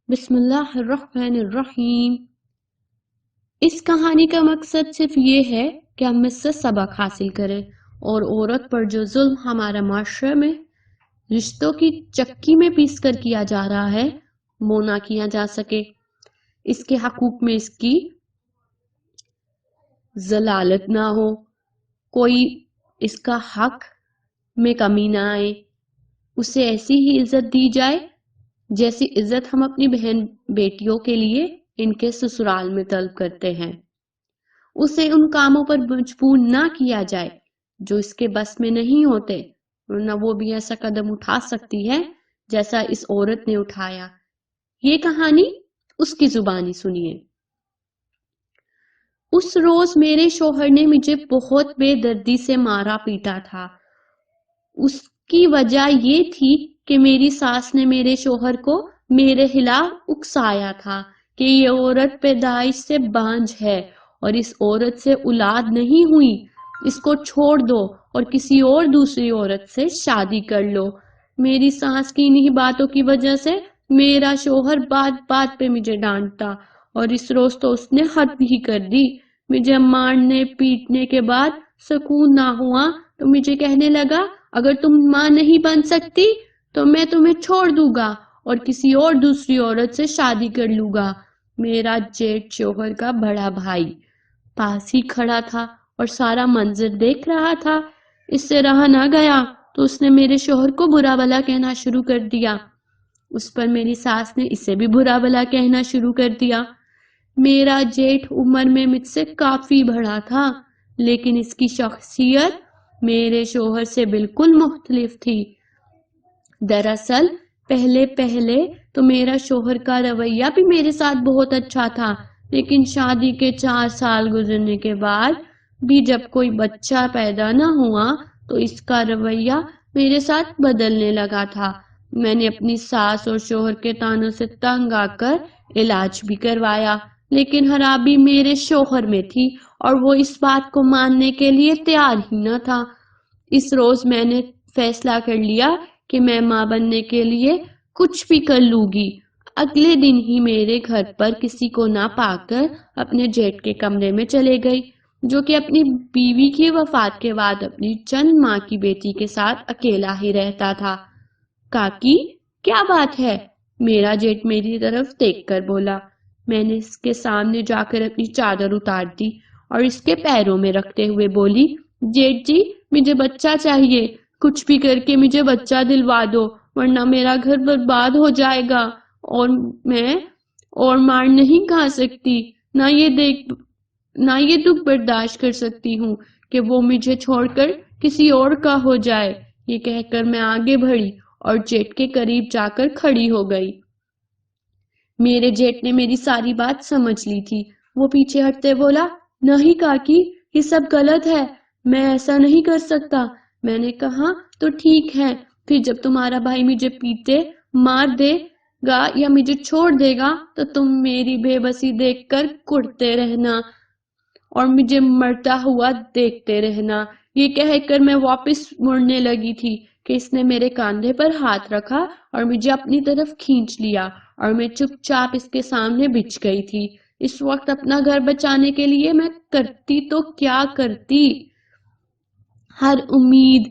بسم اللہ الرحمن الرحیم۔ اس کہانی کا مقصد صرف یہ ہے کہ ہم اس سے سبق حاصل کریں اور عورت پر جو ظلم ہمارے معاشرے میں رشتوں کی چکی میں پیس کر کیا جا رہا ہے وہ نہ کیا جا سکے، اس کے حقوق میں اس کی ضلالت نہ ہو، کوئی اس کا حق میں کمی نہ آئے، اسے ایسی ہی عزت دی جائے جیسی عزت ہم اپنی بہن بیٹیوں کے لیے ان کے سسرال میں طلب کرتے ہیں۔ اسے ان کاموں پر مجبور نہ کیا جائے جو اس کے بس میں نہیں ہوتے، ورنہ وہ بھی ایسا قدم اٹھا سکتی ہے جیسا اس عورت نے اٹھایا۔ یہ کہانی اس کی زبانی سنیے۔ اس روز میرے شوہر نے مجھے بہت بے دردی سے مارا پیٹا تھا۔ اس کی وجہ یہ تھی کہ میری ساس نے میرے شوہر کو میرے خلاف اکسایا تھا کہ یہ عورت پیدائش سے بانجھ ہے اور اس عورت سے اولاد نہیں ہوئی، اس کو چھوڑ دو اور کسی اور دوسری عورت سے شادی کر لو۔ میری ساس کی انہی باتوں کی وجہ سے میرا شوہر بات بات پہ مجھے ڈانٹتا اور اس روز تو اس نے حد ہی کر دی۔ مجھے مارنے پیٹنے کے بعد سکون نہ ہوا تو مجھے کہنے لگا، اگر تم ماں نہیں بن سکتی تو میں تمہیں چھوڑ دوں گا اور کسی اور دوسری عورت سے شادی کر لوں گا۔ میرا جیٹھ شوہر کا بڑا بھائی پاس ہی کھڑا تھا اور سارا منظر دیکھ رہا تھا۔ اس سے رہا نہ گیا تو اس نے میرے شوہر کو برا بھلا کہنا شروع کر دیا۔ اس پر میری ساس نے اسے بھی برا بھلا کہنا شروع کر دیا۔ میرا جیٹھ عمر میں مجھ سے کافی بڑا تھا، لیکن اس کی شخصیت میرے شوہر سے بالکل مختلف تھی۔ دراصل پہلے تو میرا شوہر کا رویہ بھی میرے ساتھ بہت اچھا تھا، لیکن شادی کے 4 سال گزرنے کے بعد بھی جب کوئی بچہ پیدا نہ ہوا تو اس کا رویہ میرے ساتھ بدلنے لگا تھا۔ میں نے اپنی ساس اور شوہر کے طعنوں سے تنگ آ کر علاج بھی کروایا، لیکن خرابی میرے شوہر میں تھی اور وہ اس بات کو ماننے کے لیے تیار ہی نہ تھا۔ اس روز میں نے فیصلہ کر لیا کہ میں ماں بننے کے لیے کچھ بھی کر لوں گی۔ اگلے دن ہی میرے گھر پر کسی کو نہ پا کر اپنے جیٹھ کے کمرے میں چلے گئی، جو کہ اپنی بیوی کی وفات کے بعد اپنی چند ماں کی بیٹی کے ساتھ اکیلا ہی رہتا تھا۔ کاکی، کیا بات ہے؟ میرا جیٹھ میری طرف دیکھ کر بولا۔ میں نے اس کے سامنے جا کر اپنی چادر اتار دی اور اس کے پیروں میں رکھتے ہوئے بولی، جیٹھ جی، مجھے بچہ چاہیے، کچھ بھی کر کے مجھے بچہ دلوا دو، ورنہ میرا گھر برباد ہو جائے گا اور میں اور مار نہیں کھا سکتی، نہ یہ دکھ برداشت کر سکتی ہوں کہ وہ مجھے چھوڑ کر کسی اور کا ہو جائے۔ یہ کہہ کر میں آگے بڑھی اور جیٹھ کے قریب جا کر کھڑی ہو گئی۔ میرے جیٹھ نے میری ساری بات سمجھ لی تھی۔ وہ پیچھے ہٹتے بولا، نہیں کاکی، یہ سب غلط ہے، میں ایسا نہیں کر سکتا۔ میں نے کہا، تو ٹھیک ہے، پھر جب تمہارا بھائی مجھے پیٹے مار دے گا یا مجھے چھوڑ دے گا تو تم میری بے بسی دیکھ کر کڑتے رہنا اور مجھے مرتا ہوا دیکھتے رہنا۔ یہ کہہ کر میں واپس مڑنے لگی تھی کہ اس نے میرے کاندھے پر ہاتھ رکھا اور مجھے اپنی طرف کھینچ لیا اور میں چپ چاپ اس کے سامنے بچھ گئی تھی۔ اس وقت اپنا گھر بچانے کے لیے میں کرتی تو کیا کرتی۔ ہر امید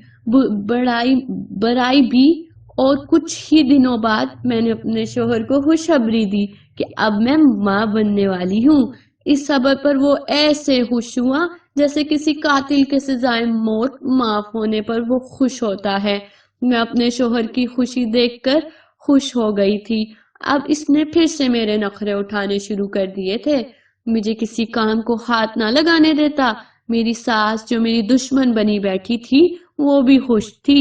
برائی بھی، اور کچھ ہی دنوں بعد میں نے اپنے شوہر کو خوشخبری دی کہ اب میں ماں بننے والی ہوں۔ اس خبر پر وہ ایسے خوش ہوا جیسے کسی قاتل کے سزائے موت معاف ہونے پر وہ خوش ہوتا ہے۔ میں اپنے شوہر کی خوشی دیکھ کر خوش ہو گئی تھی۔ اب اس نے پھر سے میرے نخرے اٹھانے شروع کر دیے تھے۔ مجھے کسی کام کو ہاتھ نہ لگانے دیتا۔ میری ساس جو میری دشمن بنی بیٹھی تھی وہ بھی خوش تھی۔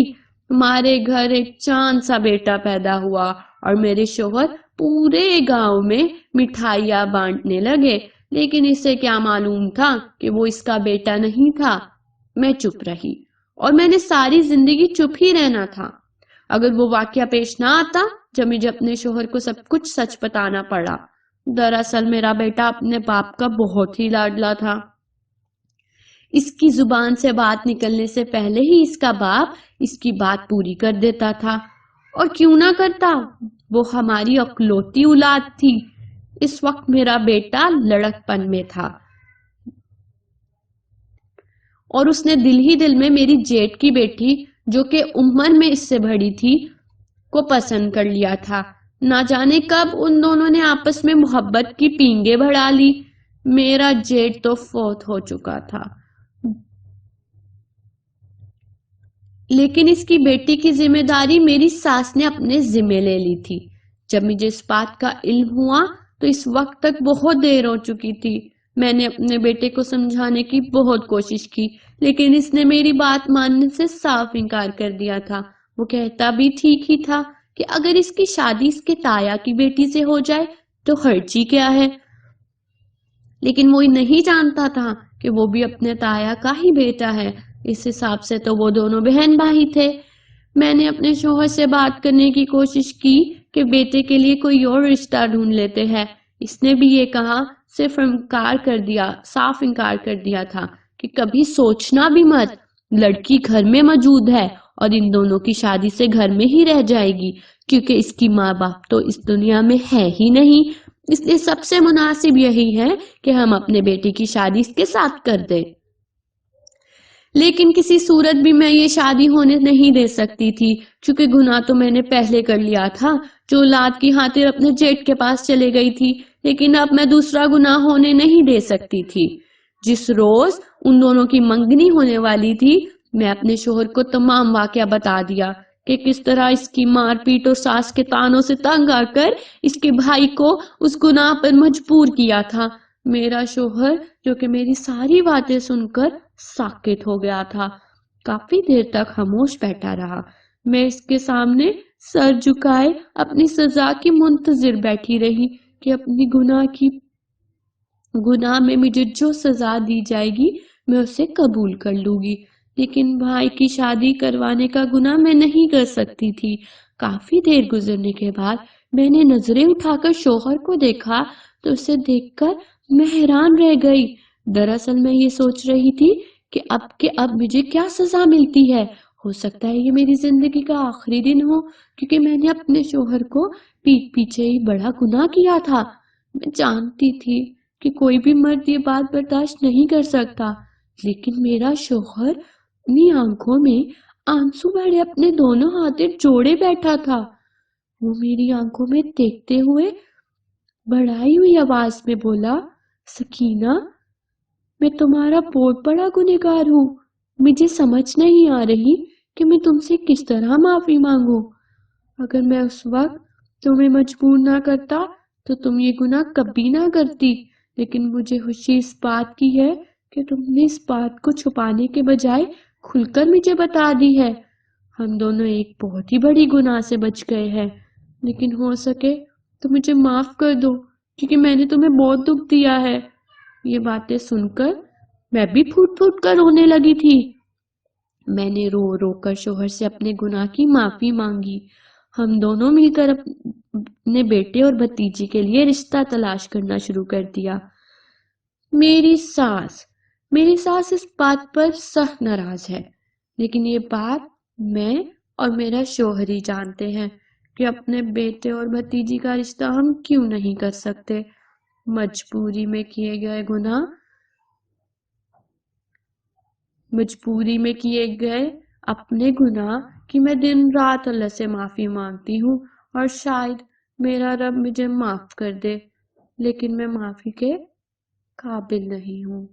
ہمارے گھر ایک چاند سا بیٹا پیدا ہوا اور میرے شوہر پورے گاؤں میں مٹھائیاں بانٹنے لگے، لیکن اسے کیا معلوم تھا کہ وہ اس کا بیٹا نہیں تھا۔ میں چپ رہی اور میں نے ساری زندگی چپ ہی رہنا تھا اگر وہ واقعہ پیش نہ آتا جب مجھے اپنے شوہر کو سب کچھ سچ بتانا پڑا۔ دراصل میرا بیٹا اپنے باپ کا بہت ہی لاڈلا تھا۔ اس کی زبان سے بات نکلنے سے پہلے ہی اس کا باپ اس کی بات پوری کر دیتا تھا اور کیوں نہ کرتا، وہ ہماری اکلوتی اولاد تھی۔ اس وقت میرا بیٹا لڑک پن میں تھا اور اس نے دل ہی دل میں میری جیٹ کی بیٹی، جو کہ عمر میں اس سے بڑی تھی، کو پسند کر لیا تھا۔ نہ جانے کب ان دونوں نے آپس میں محبت کی پینگیں بڑھا لی۔ میرا جیٹ تو فوت ہو چکا تھا، لیکن اس کی بیٹی کی ذمہ داری میری ساس نے اپنے ذمے لے لی تھی۔ جب مجھے اس بات کا علم ہوا تو اس وقت تک بہت دیر ہو چکی تھی۔ میں نے اپنے بیٹے کو سمجھانے کی بہت کوشش کی، لیکن اس نے میری بات ماننے سے صاف انکار کر دیا تھا۔ وہ کہتا بھی ٹھیک ہی تھا کہ اگر اس کی شادی اس کے تایا کی بیٹی سے ہو جائے تو حرج کیا ہے، لیکن وہ نہیں جانتا تھا کہ وہ بھی اپنے تایا کا ہی بیٹا ہے۔ اس حساب سے تو وہ دونوں بہن بھائی تھے۔ میں نے اپنے شوہر سے بات کرنے کی کوشش کی کہ بیٹے کے لیے کوئی اور رشتہ ڈھونڈ لیتے ہیں۔ اس نے بھی یہ کہا، صرف صاف انکار کر دیا تھا کہ کبھی سوچنا بھی مت، لڑکی گھر میں موجود ہے اور ان دونوں کی شادی سے گھر میں ہی رہ جائے گی، کیونکہ اس کی ماں باپ تو اس دنیا میں ہے ہی نہیں۔ اس لیے سب سے مناسب یہی ہے کہ ہم اپنے بیٹے کی شادی اس کے ساتھ کر دیں۔ لیکن کسی صورت بھی میں یہ شادی ہونے نہیں دے سکتی تھی، کیونکہ گناہ تو میں نے پہلے کر لیا تھا، جو اولاد کی خاطر اپنے جیٹ کے پاس چلے گئی تھی، لیکن اب میں دوسرا گناہ ہونے نہیں دے سکتی تھی۔ جس روز ان دونوں کی منگنی ہونے والی تھی، میں اپنے شوہر کو تمام واقعہ بتا دیا کہ کس طرح اس کی مار پیٹ اور ساس کے طعنوں سے تنگ آ کر اس کے بھائی کو اس گناہ پر مجبور کیا تھا۔ میرا شوہر، جو کہ میری ساری باتیں سن کر ساکت ہو گیا تھا، کافی دیر تک خاموش بیٹھا رہا۔ میں اس کے سامنے سر جھکائے اپنی سزا کی منتظر بیٹھی رہی کہ اپنی گناہ میں مجھے جو سزا دی جائے گی میں اسے قبول کر لوں گی، لیکن بھائی کی شادی کروانے کا گناہ میں نہیں کر سکتی تھی۔ کافی دیر گزرنے کے بعد میں نے نظریں اٹھا کر شوہر کو دیکھا تو اسے دیکھ کر میں حیران رہ گئی۔ دراصل میں یہ سوچ رہی تھی کہ اب مجھے کیا سزا ملتی ہے۔ ہو سکتا ہے یہ میری زندگی کا آخری دن ہو، کیونکہ میں نے اپنے شوہر کو پیٹ پیچھے ہی بڑا گناہ کیا تھا۔ میں جانتی تھی کہ کوئی بھی مرد یہ بات برداشت نہیں کر سکتا، لیکن میرا شوہر اپنی آنکھوں میں آنسو بھرے اپنے دونوں ہاتھ جوڑے بیٹھا تھا۔ وہ میری آنکھوں میں دیکھتے ہوئے بڑھائی ہوئی آواز میں بولا، سکینہ، میں تمہارا بہت بڑا گنہگار ہوں۔ مجھے سمجھ نہیں آ رہی کہ میں تم سے کس طرح معافی مانگوں۔ اگر میں اس وقت تمہیں مجبور نہ کرتا تو تم یہ گناہ کبھی نہ کرتی، لیکن مجھے خوشی اس بات کی ہے کہ تم نے اس بات کو چھپانے کے بجائے کھل کر مجھے بتا دی ہے۔ ہم دونوں ایک بہت ہی بڑی گناہ سے بچ گئے ہیں، لیکن ہو سکے تو مجھے معاف کر دو، کیونکہ میں نے تمہیں بہت دکھ دیا ہے۔ یہ باتیں سن کر میں بھی پھوٹ پھوٹ کر رونے لگی تھی۔ میں نے رو رو کر شوہر سے اپنے گناہ کی معافی مانگی۔ ہم دونوں مل کر اپنے بیٹے اور بھتیجی کے لیے رشتہ تلاش کرنا شروع کر دیا۔ میری ساس اس بات پر سخت ناراض ہے، لیکن یہ بات میں اور میرا شوہر ہی جانتے ہیں کہ اپنے بیٹے اور بھتیجی کا رشتہ ہم کیوں نہیں کر سکتے۔ مجبوری میں کیے گئے اپنے گناہ کی میں دن رات اللہ سے معافی مانگتی ہوں، اور شاید میرا رب مجھے معاف کر دے، لیکن میں معافی کے قابل نہیں ہوں۔